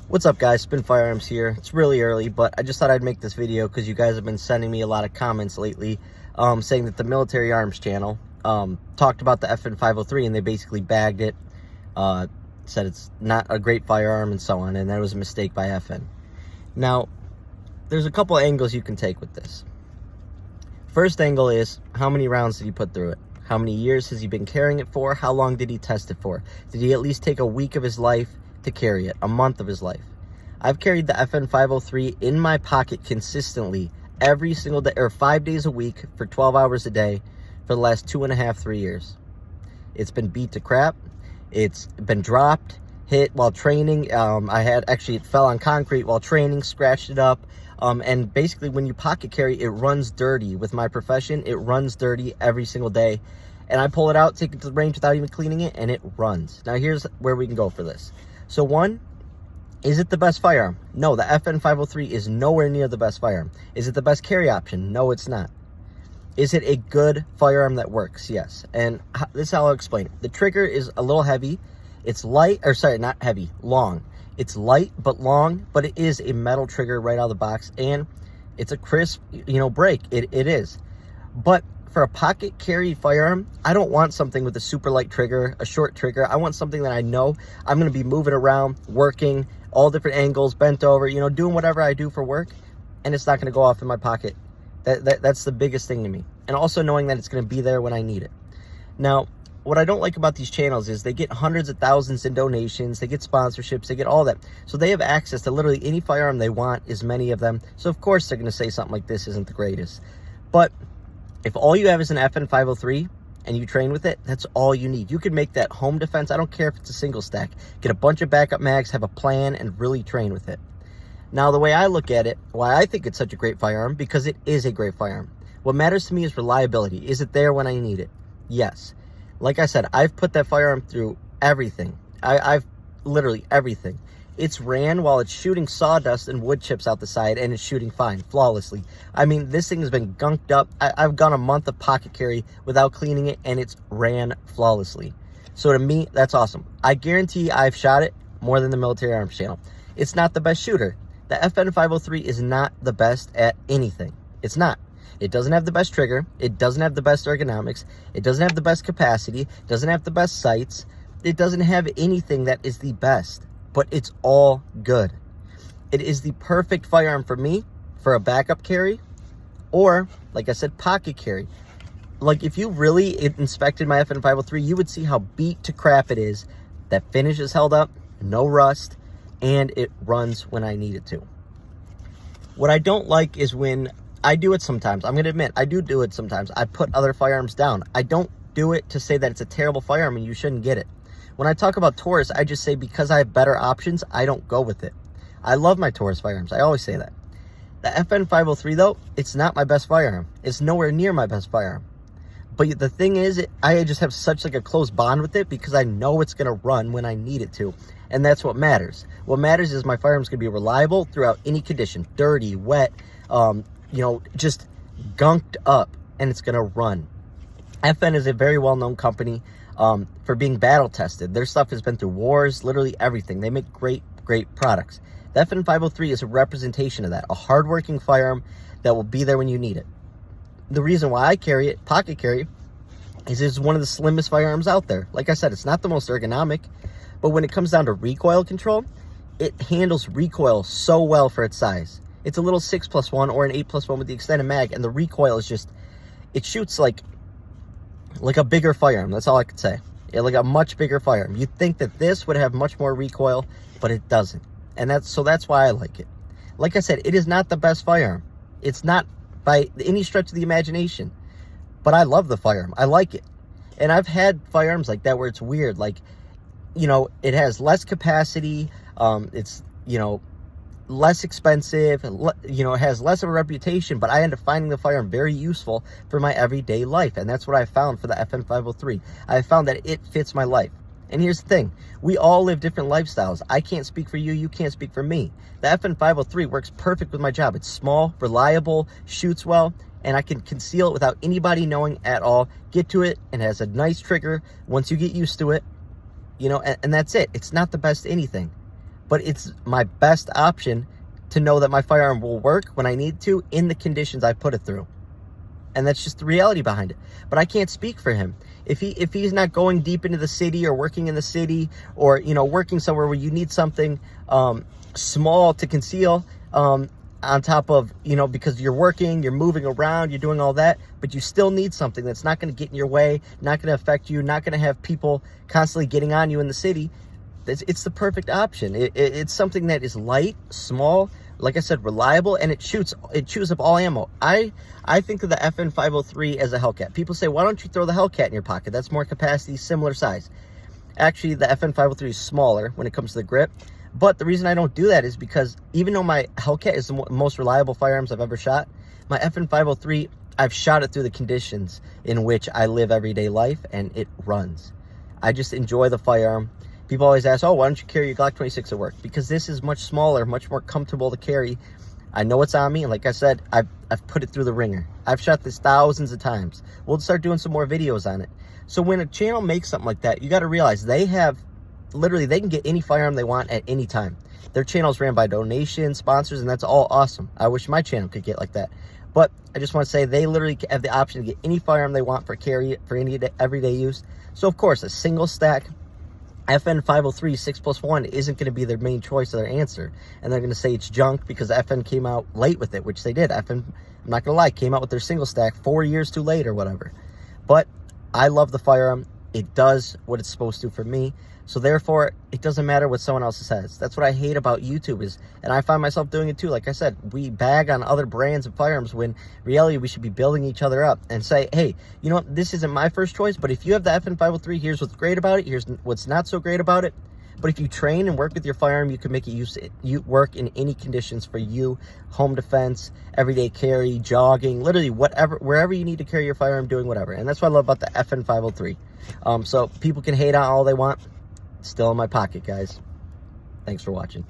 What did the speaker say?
What's up, guys? Spin Firearms here. It's really early, but I just thought I'd make this video because you guys have been sending me a lot of comments lately saying that the Military Arms channel talked about the FN 503 and they basically bagged it, said it's not a great firearm and so on, and that was a mistake by FN. Now, there's a couple angles you can take with this. First angle is, how many rounds did he put through it? How many years has he been carrying it for? How long did he test it for? Did he at least take a week of his life to carry it, a month of his life? I've carried the FN 503 in my pocket consistently every single day, or 5 days a week for 12 hours a day for the last 2.5, 3 years. It's been beat to crap. It's been dropped, hit while training. It fell on concrete while training, scratched it up. And basically when you pocket carry, it runs dirty. With my profession, it runs dirty every single day. And I pull it out, take it to the range without even cleaning it, and it runs. Now here's where we can go for this. So one, is it the best firearm? No, the FN 503 is nowhere near the best firearm. Is it the best carry option? No, it's not. Is it a good firearm that works? Yes. And this is how I'll explain it. The trigger is a little heavy. It's light, or sorry, not heavy, long. It's light but long, but it is a metal trigger right out of the box, and it's a crisp, break. It is. But for a pocket carry firearm, I don't want something with a super light trigger, a short trigger. I want something that I know I'm going to be moving around, working, all different angles, bent over, doing whatever I do for work, and it's not going to go off in my pocket. That's the biggest thing to me. And also knowing that it's going to be there when I need it. Now, what I don't like about these channels is they get hundreds of thousands in donations, they get sponsorships, they get all that. So they have access to literally any firearm they want, as many of them. So of course they're going to say something like this isn't the greatest. But if all you have is an FN 503 and you train with it, that's all you need. You can make that home defense. I don't care if it's a single stack. Get a bunch of backup mags, have a plan, and really train with it. Now, the way I look at it, why I think it's such a great firearm, because it is a great firearm. What matters to me is reliability. Is it there when I need it? Yes. Like I said, I've put that firearm through everything. I've literally everything. It's ran while it's shooting sawdust and wood chips out the side, and it's shooting fine, flawlessly. I mean, this thing has been gunked up. I've gone a month of pocket carry without cleaning it, and it's ran flawlessly. So to me, that's awesome. I guarantee I've shot it more than the Military Arms channel. It's not the best shooter. The FN 503 is not the best at anything. It's not. It doesn't have the best trigger. It doesn't have the best ergonomics. It doesn't have the best capacity. It doesn't have the best sights. It doesn't have anything that is the best. But it's all good. It is the perfect firearm for me, for a backup carry, or, like I said, pocket carry. Like, if you really inspected my FN 503, you would see how beat to crap it is. That finish is held up, no rust, and it runs when I need it to. What I don't like is when I do it sometimes. I'm going to admit, I do it sometimes. I put other firearms down. I don't do it to say that it's a terrible firearm and you shouldn't get it. When I talk about Taurus, I just say because I have better options, I don't go with it. I love my Taurus firearms. I always say that. The FN 503, though, it's not my best firearm. It's nowhere near my best firearm. But the thing is, I just have such a close bond with it because I know it's going to run when I need it to. And that's what matters. What matters is my firearm's going to be reliable throughout any condition. Dirty, wet, just gunked up, and it's going to run. FN is a very well-known company for being battle tested. Their stuff has been through wars, literally everything. They make great products. The FN 503 is a representation of that, a hardworking firearm that will be there when you need it. The reason why I carry it, pocket carry, is it's one of the slimmest firearms out there. Like I said, it's not the most ergonomic, but when it comes down to recoil control, it handles recoil so well for its size. It's a little 6+1 or an 8+1 with the extended mag, and the recoil is just, it shoots like a bigger firearm. That's all I could say. Yeah, like a much bigger firearm. You'd think that this would have much more recoil, but it doesn't. And that's why I like it. Like I said, it is not the best firearm. It's not by any stretch of the imagination. But I love the firearm. I like it. And I've had firearms like that where it's weird. Like, it has less capacity. It's, less expensive, it has less of a reputation, but I end up finding the firearm very useful for my everyday life. And that's what I found for the FN 503. I found that it fits my life. And here's the thing. We all live different lifestyles. I can't speak for you. You can't speak for me. The FN 503 works perfect with my job. It's small, reliable, shoots well, and I can conceal it without anybody knowing at all. Get to it, and has a nice trigger once you get used to it. And that's it. It's not the best anything. but it's my best option to know that my firearm will work when I need to in the conditions I put it through. And that's just the reality behind it. But I can't speak for him. If he's not going deep into the city or working in the city, or, you know, working somewhere where you need something small to conceal, on top of, you know, because you're working, you're moving around, you're doing all that, but you still need something that's not going to get in your way, not going to affect you, not going to have people constantly getting on you in the city, it's the perfect option. It's something that is light, small, like I said, reliable, and it chews up all ammo. I think of the FN 503 as a Hellcat. People say, why don't you throw the Hellcat in your pocket? That's more capacity, similar size. Actually, the FN 503 is smaller when it comes to the grip. But the reason I don't do that is because even though my Hellcat is the most reliable firearms I've ever shot, my FN 503, I've shot it through the conditions in which I live everyday life, and it runs. I just enjoy the firearm. People always ask, oh, why don't you carry your Glock 26 at work? Because this is much smaller, much more comfortable to carry. I know it's on me, and like I said, I've put it through the ringer. I've shot this thousands of times. We'll start doing some more videos on it. So when a channel makes something like that, you got to realize they have, literally, they can get any firearm they want at any time. Their channel's ran by donations, sponsors, and that's all awesome. I wish my channel could get like that. But I just want to say they literally have the option to get any firearm they want for carry, for any everyday use. So, of course, a single stack FN 503 6+1 isn't going to be their main choice of their answer. And they're going to say it's junk because FN came out late with it, which they did. FN, I'm not going to lie, came out with their single stack 4 years too late or whatever. But I love the firearm. It does what it's supposed to for me. So therefore, it doesn't matter what someone else says. That's what I hate about YouTube is, and I find myself doing it too. Like I said, we bag on other brands of firearms when in reality we should be building each other up and say, hey, you know what, this isn't my first choice, but if you have the FN 503, here's what's great about it, here's what's not so great about it. But if you train and work with your firearm, you can make it work in any conditions for you, home defense, everyday carry, jogging, literally whatever, wherever you need to carry your firearm, doing whatever. And that's what I love about the FN 503. So people can hate on all they want. Still in my pocket, guys. Thanks for watching.